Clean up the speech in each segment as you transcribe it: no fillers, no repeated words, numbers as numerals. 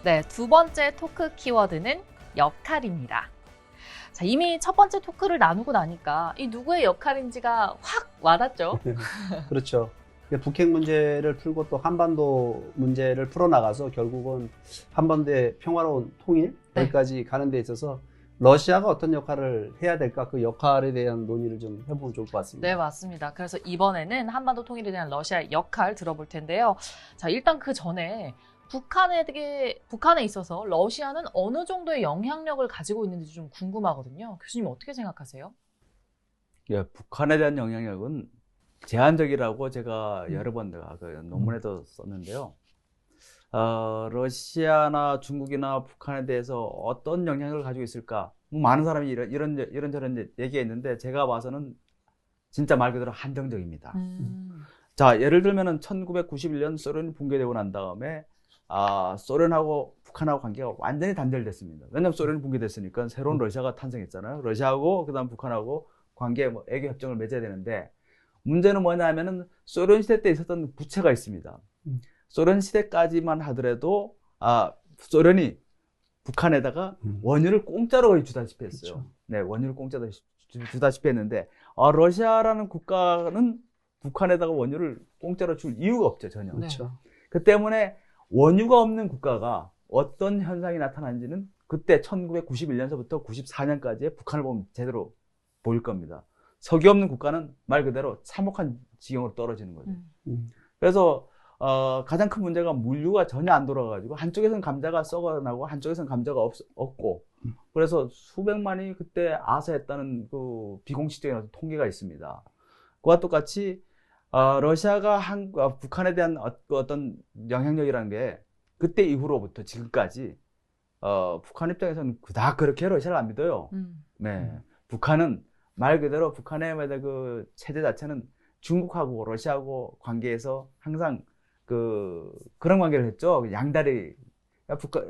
네, 두 번째 토크 키워드는 역할입니다. 자, 이미 첫 번째 토크를 나누고 나니까 이 누구의 역할인지가 확 와닿죠? 그렇죠. 북핵 문제를 풀고 또 한반도 문제를 풀어나가서 결국은 한반도의 평화로운 통일 여기까지 가는 데 있어서 러시아가 어떤 역할을 해야 될까, 그 역할에 대한 논의를 좀 해보면 좋을 것 같습니다. 네, 맞습니다. 그래서 이번에는 한반도 통일에 대한 러시아의 역할 들어볼 텐데요. 자, 일단 그 전에 북한에 있어서 러시아는 어느 정도의 영향력을 가지고 있는지 좀 궁금하거든요. 교수님 어떻게 생각하세요? 예, 북한에 대한 영향력은 제한적이라고 제가 여러 번 그 논문에도 썼는데요. 러시아나 중국이나 북한에 대해서 어떤 영향력을 가지고 있을까? 많은 사람이 이런저런 얘기했는데 제가 봐서는 진짜 말 그대로 한정적입니다. 자, 예를 들면은 1991년 소련이 붕괴되고 난 다음에 소련하고 북한하고 관계가 완전히 단절됐습니다. 왜냐하면 소련이 붕괴됐으니까 새로운 러시아가 탄생했잖아요. 러시아하고 그다음 북한하고 관계 애교 협정을 맺어야 되는데 문제는 뭐냐면은 소련 시대 때 있었던 부채가 있습니다. 소련 시대까지만 하더라도 소련이 북한에다가 원유를 공짜로 거의 주다시피 했어요. 그렇죠. 네, 원유를 공짜로 주다시피 했는데 러시아라는 국가는 북한에다가 원유를 공짜로 줄 이유가 없죠, 전혀. 그렇죠. 그 때문에 원유가 없는 국가가 어떤 현상이 나타나는지는 그때 1991년서부터 94년까지의 북한을 보면 제대로 보일 겁니다. 석유 없는 국가는 말 그대로 참혹한 지경으로 떨어지는 거죠. 그래서 가장 큰 문제가 물류가 전혀 안 돌아가가지고 한쪽에서는 감자가 썩어나고 한쪽에서는 감자가 없고 그래서 수백만이 그때 아사했다는 그 비공식적인 통계가 있습니다. 그와 똑같이 러시아가 북한에 대한 어떤 영향력이라는 게 그때 이후로부터 지금까지 북한 입장에서는 그닥 그렇게 러시아를 안 믿어요. 네, 북한은 말 그대로 북한의 그 체제 자체는 중국하고 러시아하고 관계에서 항상 그런 관계를 했죠. 양다리.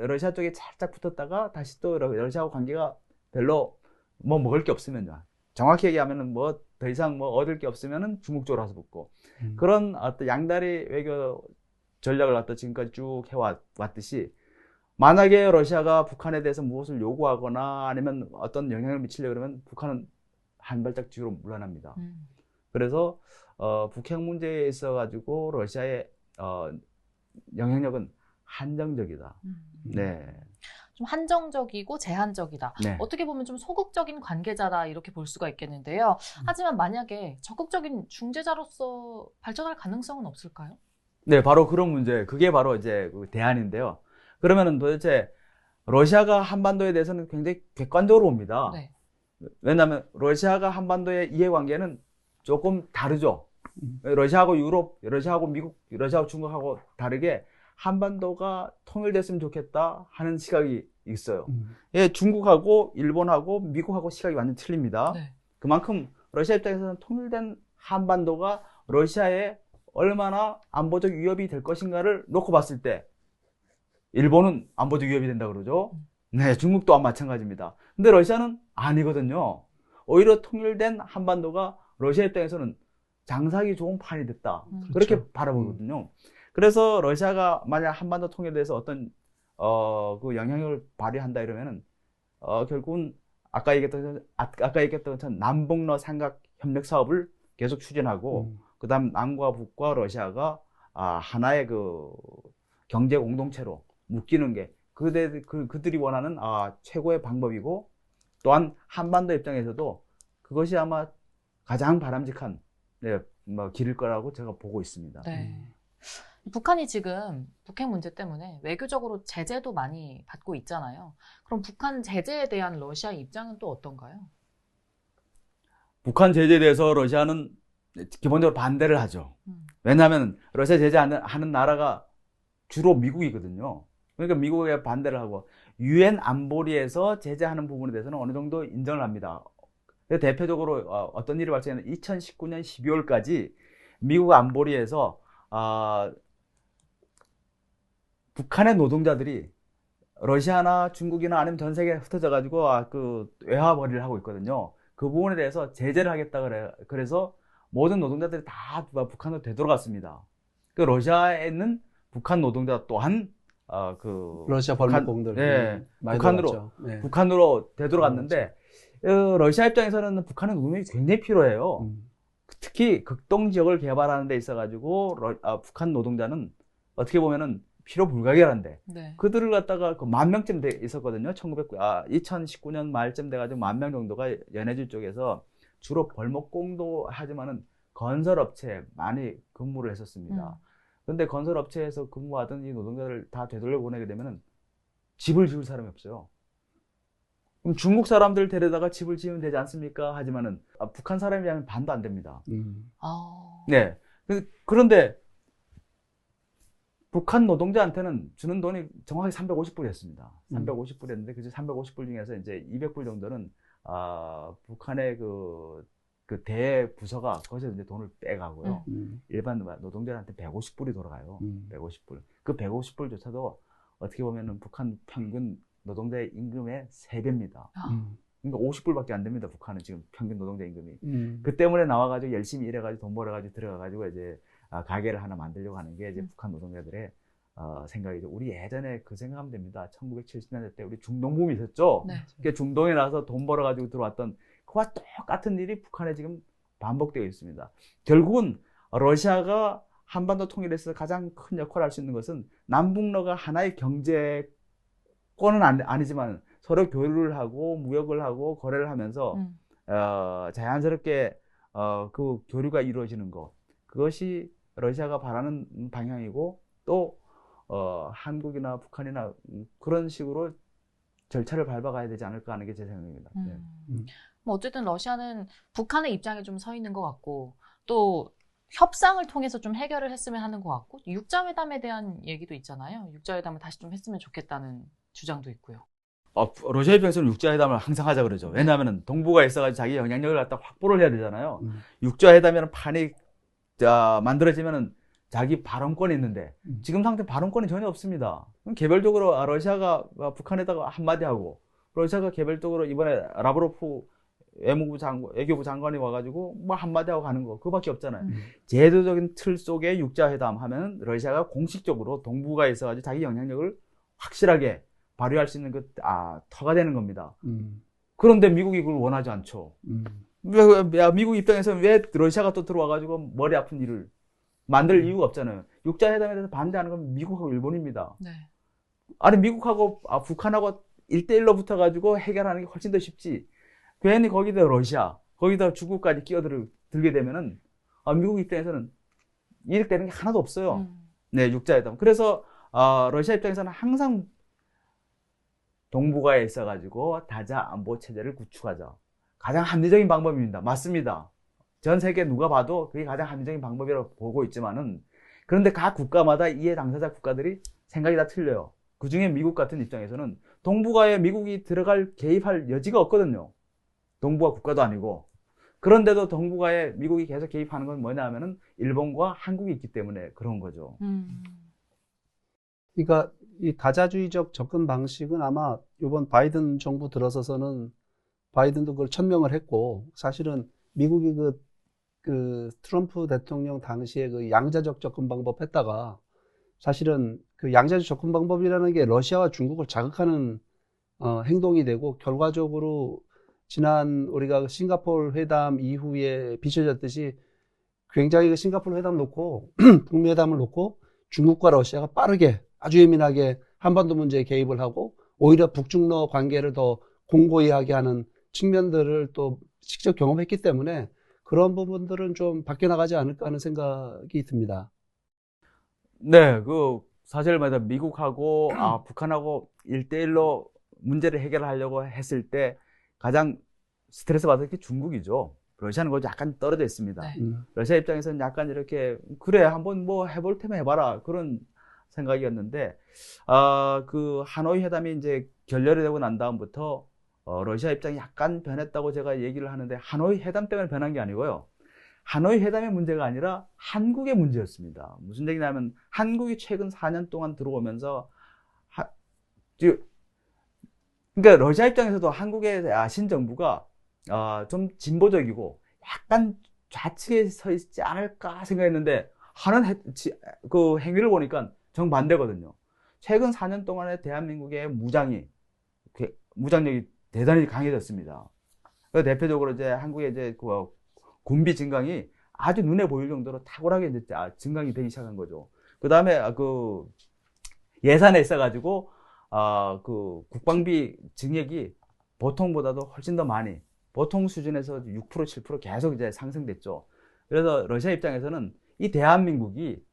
러시아 쪽에 살짝 붙었다가 다시 또 러시아하고 관계가 별로 뭐 먹을 게 없으면요. 정확히 얘기하면은 뭐 더 이상 뭐 얻을 게 없으면은 중국 쪽으로 와서 붙고 그런 어떤 양다리 외교 전략을 갖다 지금까지 쭉 해왔듯이 만약에 러시아가 북한에 대해서 무엇을 요구하거나 아니면 어떤 영향을 미치려고 그러면 북한은 한 발짝 뒤로 물러납니다. 그래서 북핵 문제에 있어 가지고 러시아의 영향력은 한정적이다. 네. 좀 한정적이고 제한적이다. 네. 어떻게 보면 좀 소극적인 관계자다 이렇게 볼 수가 있겠는데요. 하지만 만약에 적극적인 중재자로서 발전할 가능성은 없을까요? 네, 바로 그런 문제. 그게 바로 이제 그 대안인데요. 그러면은 도대체 러시아가 한반도에 대해서는 굉장히 객관적으로 봅니다. 네. 왜냐하면 러시아가 한반도의 이해관계는 조금 다르죠. 러시아하고 유럽, 러시아하고 미국, 러시아하고 중국하고 다르게 한반도가 통일됐으면 좋겠다 하는 시각이 있어요. 예, 중국하고 일본하고 미국하고 시각이 완전 틀립니다. 네. 그만큼 러시아 입장에서는 통일된 한반도가 러시아에 얼마나 안보적 위협이 될 것인가를 놓고 봤을 때 일본은 안보적 위협이 된다 그러죠. 네, 중국 또한 마찬가지입니다. 근데 러시아는 아니거든요. 오히려 통일된 한반도가 러시아 입장에서는 장사하기 좋은 판이 됐다. 그렇게 그렇죠. 바라보거든요. 그래서 러시아가 만약 한반도 통일에 대해서 어떤 그 영향력을 발휘한다 이러면은 결국은 아까 얘기했던 것처럼 남북러 삼각 협력 사업을 계속 추진하고 그다음 남과 북과 러시아가 하나의 그 경제 공동체로 묶이는 게 그들이 원하는 최고의 방법이고 또한 한반도 입장에서도 그것이 아마 가장 바람직한 길일 거라고 제가 보고 있습니다. 네. 북한이 지금 북핵 문제 때문에 외교적으로 제재도 많이 받고 있잖아요. 그럼 북한 제재에 대한 러시아 입장은 또 어떤가요? 북한 제재에 대해서 러시아는 기본적으로 반대를 하죠. 왜냐하면 러시아 제재하는 나라가 주로 미국이거든요. 그러니까 미국에 반대를 하고 유엔 안보리에서 제재하는 부분에 대해서는 어느 정도 인정을 합니다. 대표적으로 어떤 일이 발생했냐면 2019년 12월까지 미국 안보리에서 북한의 노동자들이 러시아나 중국이나 아니면 전 세계에 흩어져 가지고 그 외화벌이를 하고 있거든요. 그 부분에 대해서 제재를 하겠다 그래서 모든 노동자들이 다 북한으로 되돌아갔습니다. 그 러시아에 있는 북한 노동자 또한 그 러시아 벌목공들 네, 많이 북한으로 들어갔죠. 네. 북한으로 되돌아갔는데 러시아 입장에서는 북한의 노동력이 굉장히 필요해요. 특히 극동 지역을 개발하는 데 있어가지고 북한 노동자는 어떻게 보면은 필요 불가결한데 네. 그들을 갖다가 그 10,000명쯤 돼 있었거든요. 2019년 말쯤 돼가지고 10,000명 정도가 연해주 쪽에서 주로 벌목공도 하지만은 건설업체에 많이 근무를 했었습니다. 그런데 건설업체에서 근무하던 이 노동자를 다 되돌려 보내게 되면은 집을 지을 사람이 없어요. 그럼 중국 사람들 데려다가 집을 지으면 되지 않습니까? 하지만은 북한 사람이라면 반도 안 됩니다. 네. 그런데 북한 노동자한테는 주는 돈이 정확히 350불이었습니다. 350불이었는데 그 350불 중에서 이제 200불 정도는 북한의 그 대부서가 거기서 이제 돈을 빼가고요. 일반 노동자한테 150불이 돌아가요. 150불. 그 150불조차도 어떻게 보면은 북한 평균 노동자의 임금의 3배입니다. 그러니까 50불밖에 안 됩니다. 북한은 지금 평균 노동자 임금이. 그 때문에 나와가지고 열심히 일해가지고 돈 벌어가지고 들어가가지고 이제 가게를 하나 만들려고 하는 게 이제 북한 노동자들의 생각이죠. 우리 예전에 그 생각하면 됩니다. 1970년대 때 우리 중동붐이 있었죠. 네. 그러니까 중동에 나서 돈 벌어가지고 들어왔던 그와 똑같은 일이 북한에 지금 반복되어 있습니다. 결국은 러시아가 한반도 통일에서 가장 큰 역할을 할 수 있는 것은 남북러가 하나의 경제권은 아니지만 서로 교류를 하고 무역을 하고 거래를 하면서 자연스럽게 그 교류가 이루어지는 것, 그것이 러시아가 바라는 방향이고 또 한국이나 북한이나 그런 식으로 절차를 밟아가야 되지 않을까 하는 게 제 생각입니다. 네. 뭐 어쨌든 러시아는 북한의 입장에 좀 서 있는 것 같고 또 협상을 통해서 좀 해결을 했으면 하는 것 같고 육자회담에 대한 얘기도 있잖아요. 육자회담을 다시 좀 했으면 좋겠다는 주장도 있고요. 러시아 입장에서는 육자회담을 항상 하자 그러죠. 왜냐하면 동북아에 있어가지고 자기 영향력을 갖다 확보를 해야 되잖아요. 육자회담이라는 판이 만들어지면은 자기 발언권이 있는데 지금 상태 발언권이 전혀 없습니다. 그럼 개별적으로 러시아가 북한에다가 한마디 하고 러시아가 개별적으로 이번에 라브로프 외교부 장관이 와가지고 뭐 한마디 하고 가는 거 그거밖에 없잖아요. 제도적인 틀 속에 육자회담 하면 러시아가 공식적으로 동북아에 있어가지고 자기 영향력을 확실하게 발휘할 수 있는 터가 되는 겁니다. 그런데 미국이 그걸 원하지 않죠. 미국 입장에서는 왜 러시아가 또 들어와가지고 머리 아픈 일을 만들 이유가 없잖아요. 육자회담에 대해서 반대하는 건 미국하고 일본입니다. 네. 아니 미국하고 북한하고 1대1로 붙어가지고 해결하는 게 훨씬 더 쉽지. 괜히 거기다 러시아, 거기다 중국까지 끼어들게 되면은 미국 입장에서는 이익되는 게 하나도 없어요. 네, 육자회담. 그래서 러시아 입장에서는 항상 동북아에 있어가지고 다자 안보 체제를 구축하자. 가장 합리적인 방법입니다. 맞습니다. 전 세계 누가 봐도 그게 가장 합리적인 방법이라고 보고 있지만은 그런데 각 국가마다 이해 당사자 국가들이 생각이 다 틀려요. 그 중에 미국 같은 입장에서는 동북아에 미국이 개입할 여지가 없거든요. 동북아 국가도 아니고. 그런데도 동북아에 미국이 계속 개입하는 건 뭐냐 하면은 일본과 한국이 있기 때문에 그런 거죠. 그러니까 이 다자주의적 접근 방식은 아마 이번 바이든 정부 들어서서는 바이든도 그걸 천명을 했고 사실은 미국이 그 트럼프 대통령 당시에 그 양자적 접근 방법 했다가 사실은 그 양자적 접근 방법이라는 게 러시아와 중국을 자극하는 행동이 되고 결과적으로 지난 우리가 싱가포르 회담 이후에 비춰졌듯이 굉장히 그 싱가포르 회담 놓고 북미 회담을 놓고 중국과 러시아가 빠르게 아주 예민하게 한반도 문제에 개입을 하고 오히려 북중러 관계를 더 공고히 하게 하는 측면들을 또 직접 경험했기 때문에 그런 부분들은 좀 바뀌어 나가지 않을까 하는 생각이 듭니다. 네, 사실 말이야 미국하고 북한하고 1대1로 문제를 해결하려고 했을 때 가장 스트레스 받은 게 중국이죠. 러시아는 거기 약간 떨어져 있습니다. 네. 러시아 입장에서는 약간 이렇게 그래 한번 뭐 해볼 테면 해봐라 그런 생각이었는데 그 하노이 회담이 이제 결렬이 되고 난 다음부터 러시아 입장이 약간 변했다고 제가 얘기를 하는데 하노이 회담 때문에 변한 게 아니고요. 하노이 회담의 문제가 아니라 한국의 문제였습니다. 무슨 얘기냐면 한국이 최근 4년 동안 들어오면서 그러니까 러시아 입장에서도 한국의 신정부가 좀 진보적이고 약간 좌측에 서 있지 않을까 생각했는데 하는 그 행위를 보니까 정반대거든요. 최근 4년 동안에 대한민국의 무장력이 대단히 강해졌습니다. 대표적으로 이제 한국의 이제 그 군비 증강이 아주 눈에 보일 정도로 탁월하게 이제 증강이 되기 시작한 거죠. 그 다음에 그 예산에 있어가지고 그 국방비 증액이 보통보다도 훨씬 더 많이 보통 수준에서 6% 7% 계속 이제 상승됐죠. 그래서 러시아 입장에서는 이 대한민국이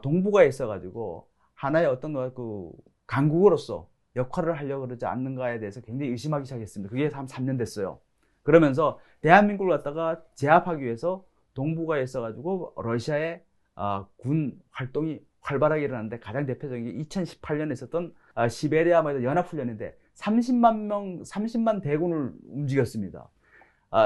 동북아에 있어가지고 하나의 어떤 그 강국으로서 역할을 하려고 그러지 않는가에 대해서 굉장히 의심하기 시작했습니다. 그게 한 3년 됐어요. 그러면서 대한민국을 갖다가 제압하기 위해서 동북아에 있어가지고 러시아의 군 활동이 활발하게 일어났는데 가장 대표적인 게 2018년에 있었던 시베리아 연합훈련인데 30만 대군을 움직였습니다.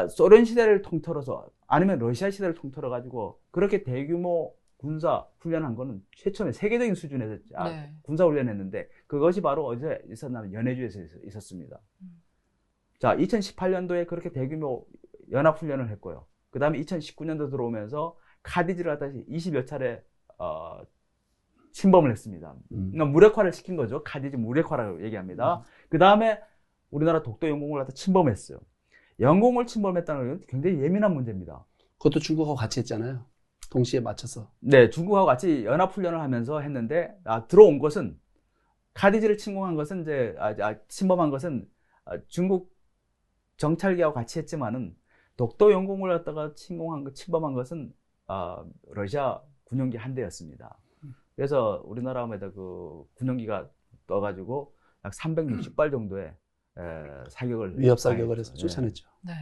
소련 시대를 통틀어서 아니면 러시아 시대를 통틀어 가지고 그렇게 대규모 군사 훈련한 거는 최초의 세계적인 수준에서 네. 군사 훈련했는데 그것이 바로 어디서 있었냐면 연해주에서 있었습니다. 자, 2018년도에 그렇게 대규모 연합 훈련을 했고요. 그 다음에 2019년도 들어오면서 카디지를 갖다 20여 차례 침범을 했습니다. 그러니까 무력화를 시킨 거죠. 카디지 무력화라고 얘기합니다. 그 다음에 우리나라 독도 영공을 갖다 침범했어요. 영공을 침범했다는 건 굉장히 예민한 문제입니다. 그것도 중국하고 같이 했잖아요. 동시에 맞춰서. 네, 중국하고 같이 연합훈련을 하면서 했는데, 들어온 것은, 카디지를 침공한 것은 이제, 침범한 것은, 중국 정찰기하고 같이 했지만은, 독도 영공을 갖다가 침범한 것은, 러시아 군용기 한 대였습니다. 그래서 우리나라에다 그 군용기가 떠가지고, 약 360발 정도의, 사격을. 위협 사격을 해서 네. 쫓아냈죠. 네.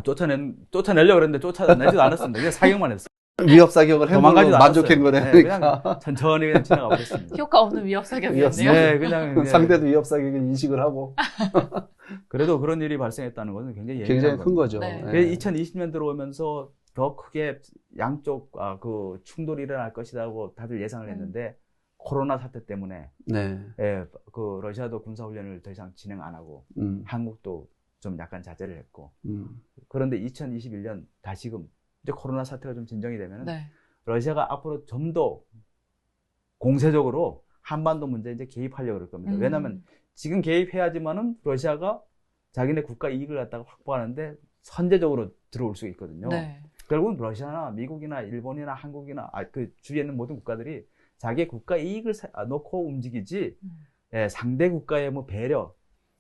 쫓아내려고 그랬는데 쫓아내지도 않았습니다. 그냥 사격만 했어요. 위협 사격을 해도 도망가지도 만족한 않았어요. 거네. 네, 그러니까. 그냥 천천히 그냥 지나가 버렸습니다. 효과 없는 위협 사격이었네요. 네, 그냥 상대도 위협 사격을 인식을 하고 그래도 그런 일이 발생했다는 것은 굉장히 굉장히 큰 거죠. 네. 그래서 2020년 들어오면서 더 크게 양쪽 그 충돌이 일어날 것이라고 다들 예상을 했는데 코로나 사태 때문에 네. 그 러시아도 군사 훈련을 더 이상 진행 안 하고 한국도 좀 약간 자제를 했고 그런데 2021년 다시금 이제 코로나 사태가 좀 진정이 되면 네. 러시아가 앞으로 좀 더 공세적으로 한반도 문제에 이제 개입하려고 그럴 겁니다. 왜냐하면 지금 개입해야지만은 러시아가 자기네 국가 이익을 갖다가 확보하는데 선제적으로 들어올 수 있거든요. 네. 결국은 러시아나 미국이나 일본이나 한국이나 그 주위에 있는 모든 국가들이 자기의 국가 이익을 놓고 움직이지 상대 국가의 뭐 배려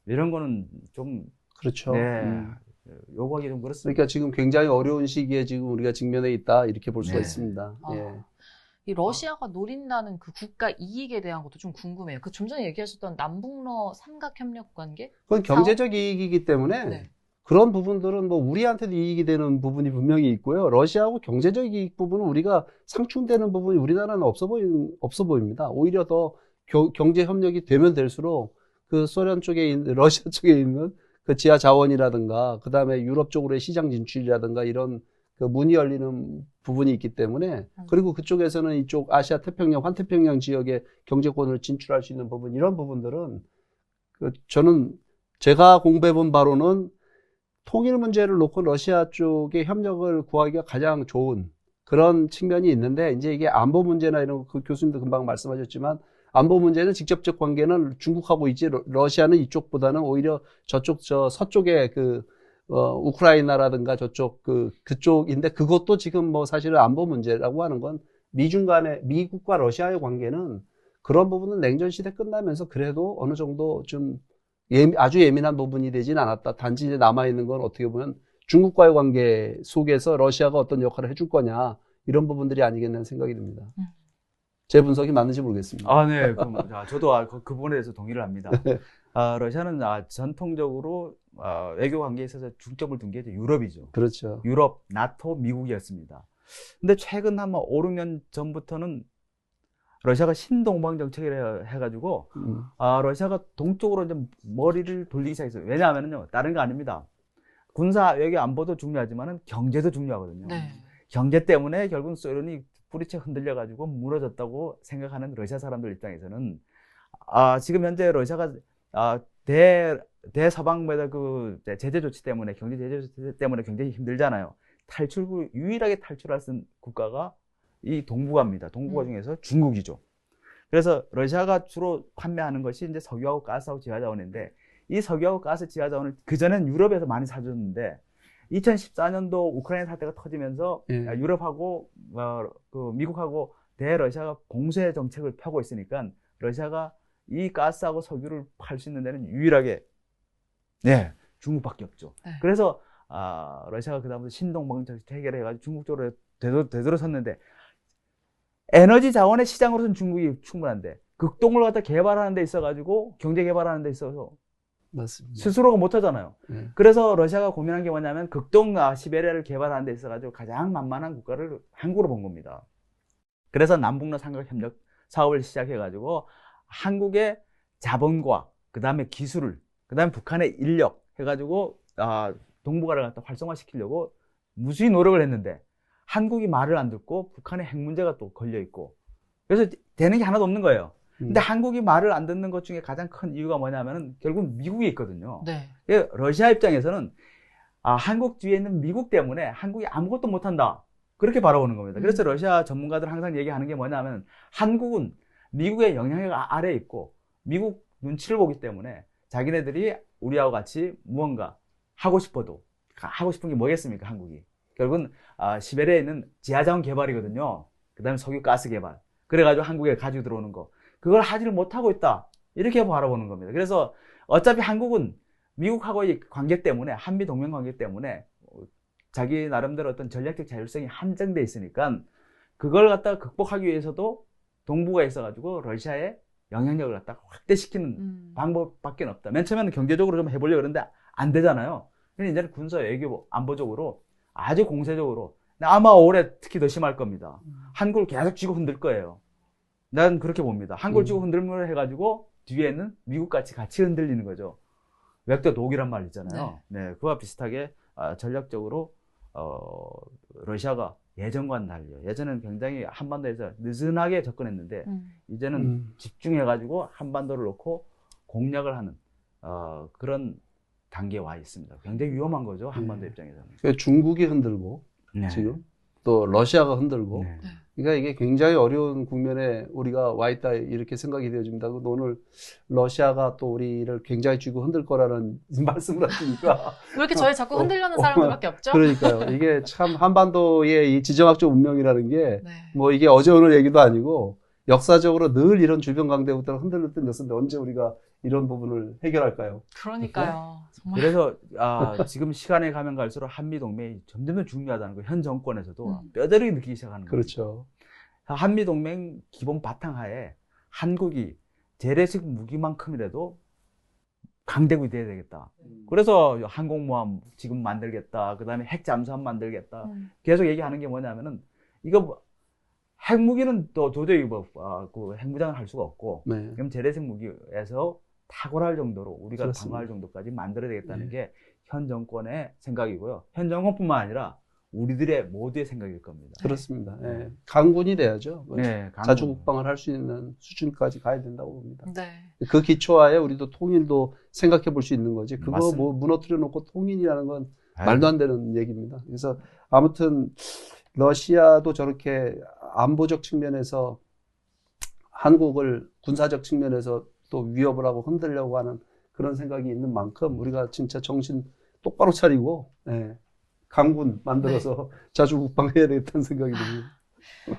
이런 거는 좀 그렇죠. 요구하기 좀 그렇습니다. 그러니까 지금 굉장히 어려운 시기에 지금 우리가 직면해 있다 이렇게 볼 수가 네. 있습니다. 이 러시아가 노린다는 그 국가 이익에 대한 것도 좀 궁금해요. 그 좀 전에 얘기하셨던 남북러 삼각협력 관계? 그건 경제적 이익이기 때문에 네. 그런 부분들은 뭐 우리한테도 이익이 되는 부분이 분명히 있고요. 러시아하고 경제적 이익 부분은 우리가 상충되는 부분이 우리나라는 없어 보입니다. 오히려 더 경제 협력이 되면 될수록 그 소련 쪽에 있는, 러시아 쪽에 있는 그 지하 자원이라든가, 그 다음에 유럽 쪽으로의 시장 진출이라든가 이런 그 문이 열리는 부분이 있기 때문에, 그리고 그쪽에서는 이쪽 아시아 태평양, 환태평양 지역의 경제권을 진출할 수 있는 부분, 이런 부분들은 저는 제가 공부해본 바로는 통일 문제를 놓고 러시아 쪽의 협력을 구하기가 가장 좋은 그런 측면이 있는데, 이제 이게 안보 문제나 이런 그 교수님도 금방 말씀하셨지만, 안보 문제는 직접적 관계는 중국하고 있지, 러시아는 이쪽보다는 오히려 저쪽, 서쪽에 우크라이나라든가 그쪽인데, 그것도 지금 뭐 사실은 안보 문제라고 하는 건 미국과 러시아의 관계는 그런 부분은 냉전 시대 끝나면서 그래도 어느 정도 좀 아주 예민한 부분이 되진 않았다. 단지 이제 남아있는 건 어떻게 보면 중국과의 관계 속에서 러시아가 어떤 역할을 해줄 거냐, 이런 부분들이 아니겠냐는 생각이 듭니다. 제 분석이 맞는지 모르겠습니다. 네. 저도 그 부분에 대해서 동의를 합니다. 러시아는 전통적으로 외교 관계에 있어서 중점을 둔 게 유럽이죠. 그렇죠. 유럽, 나토, 미국이었습니다. 근데 최근 한 5, 6년 전부터는 러시아가 신동방 정책을 해가지고 러시아가 동쪽으로 이제 머리를 돌리기 시작했어요. 왜냐하면요, 다른 거 아닙니다. 군사, 외교, 안보도 중요하지만은 경제도 중요하거든요. 네. 경제 때문에 결국은 소련이 뿌리채 흔들려가지고 무너졌다고 생각하는 러시아 사람들 입장에서는 지금 현재 러시아가 대서방매다 그 제재 조치 때문에, 경제 제재 조치 때문에 굉장히 힘들잖아요. 유일하게 탈출할 수 있는 국가가 이 동북아입니다. 동북아 중에서 중국이죠. 그래서 러시아가 주로 판매하는 것이 이제 석유하고 가스하고 지하자원인데 이 석유하고 가스 지하자원을 그전엔 유럽에서 많이 사줬는데 2014년도 우크라이나 사태가 터지면서 예. 유럽하고 그 미국하고 대러시아가 공세 정책을 펴고 있으니까 러시아가 이 가스하고 석유를 팔 수 있는 데는 유일하게 중국밖에 없죠. 네. 그래서 러시아가 그다음부터 신동방 정책 해결해가지고 중국 쪽으로 되돌아섰는데 에너지 자원의 시장으로서는 중국이 충분한데 극동을 갖다 개발하는 데 있어가지고 경제 개발하는 데 있어서 맞습니다. 스스로가 못하잖아요. 네. 그래서 러시아가 고민한 게 뭐냐면 극동 시베리아를 개발하는 데 있어가지고 가장 만만한 국가를 한국으로 본 겁니다. 그래서 남북러 삼각 협력 사업을 시작해가지고 한국의 자본과 그 다음에 기술을 그 다음에 북한의 인력 해가지고 동북아를 갖다 활성화시키려고 무수히 노력을 했는데 한국이 말을 안 듣고 북한의 핵 문제가 또 걸려 있고 그래서 되는 게 하나도 없는 거예요. 근데 한국이 말을 안 듣는 것 중에 가장 큰 이유가 뭐냐면은 결국 미국이 있거든요. 네. 러시아 입장에서는 한국 뒤에 있는 미국 때문에 한국이 아무것도 못한다. 그렇게 바라보는 겁니다. 그래서 러시아 전문가들 항상 얘기하는 게 뭐냐면 한국은 미국의 영향력 아래에 있고 미국 눈치를 보기 때문에 자기네들이 우리하고 같이 무언가 하고 싶어도 하고 싶은 게 뭐겠습니까? 한국이. 결국은 시베리아에 있는 지하자원 개발이거든요. 그 다음에 석유 가스 개발. 그래가지고 한국에 가지고 들어오는 거. 그걸 하지를 못하고 있다. 이렇게 바라보는 겁니다. 그래서 어차피 한국은 미국하고의 관계 때문에 한미 동맹 관계 때문에 자기 나름대로 어떤 전략적 자율성이 한정돼 있으니까 그걸 갖다가 극복하기 위해서도 동북아에 있어가지고 러시아의 영향력을 갖다가 확대시키는 방법밖에 없다. 맨 처음에는 경제적으로 좀 해보려고 그러는데 안 되잖아요. 근데 이제는 군사, 외교, 안보적으로 아주 공세적으로 아마 올해 특히 더 심할 겁니다. 한국을 계속 쥐고 흔들 거예요. 난 그렇게 봅니다. 한국을 쥐고 흔들면 해가지고 뒤에는 미국같이 같이 흔들리는 거죠. 웩도 독이란 말 있잖아요. 네, 그와 비슷하게 전략적으로 러시아가 예전과는 달리요. 예전에는 굉장히 한반도에서 느슨하게 접근했는데 이제는 집중해가지고 한반도를 놓고 공략을 하는 그런 단계에 와 있습니다. 굉장히 위험한 거죠. 한반도 입장에서는. 중국이 흔들고 지금 또 러시아가 흔들고 그러니까 이게 굉장히 어려운 국면에 우리가 와 있다 이렇게 생각이 되어집니다. 오늘 러시아가 또 우리를 굉장히 쥐고 흔들 거라는 말씀을 하시니까 왜 이렇게 저희 자꾸 흔들려는 사람들밖에 없죠? 그러니까요. 이게 참 한반도의 이 지정학적 운명이라는 게 뭐 네. 이게 어제 오늘 얘기도 아니고 역사적으로 늘 이런 주변 강대국들을 흔들렸던 였는데 언제 우리가 이런 부분을 해결할까요? 그러니까요. 정말. 그래서 지금 시간에 가면 갈수록 한미 동맹이 점점 더 중요하다는 거 현 정권에서도 뼈저리게 느끼기 시작하는 거죠. 그렇죠. 한미 동맹 기본 바탕하에 한국이 재래식 무기만큼이라도 강대국이 돼야 되겠다. 그래서 항공모함 지금 만들겠다. 그다음에 핵 잠수함 만들겠다. 계속 얘기하는 게 뭐냐면은 이거 핵무기는 또 도저히 그 핵무장을 할 수가 없고 그럼 재래식 무기에서 탁월할 정도로 우리가 그렇습니다. 방어할 정도까지 만들어야 되겠다는 게 현 정권의 생각이고요. 현 정권뿐만 아니라 우리들의 모두의 생각일 겁니다. 그렇습니다. 예. 강군이 돼야죠. 네, 자주국방을 할 수 있는 수준까지 가야 된다고 봅니다. 네. 그 기초하에 우리도 통일도 생각해 볼 수 있는 거지. 그거 맞습니다. 뭐 무너뜨려 놓고 통일이라는 건 말도 안 되는 얘기입니다. 그래서 아무튼 러시아도 저렇게 안보적 측면에서 한국을 군사적 측면에서 또 위협을 하고 흔들려고 하는 그런 생각이 있는 만큼 우리가 진짜 정신 똑바로 차리고 강군 만들어서 자주국방해야 되겠다는 생각이 듭니다.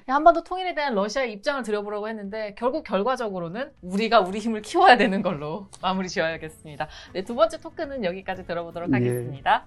한반도 통일에 대한 러시아의 입장을 들여보려고 했는데 결국 결과적으로는 우리가 우리 힘을 키워야 되는 걸로 마무리 지어야겠습니다. 네, 두 번째 토크는 여기까지 들어보도록 하겠습니다.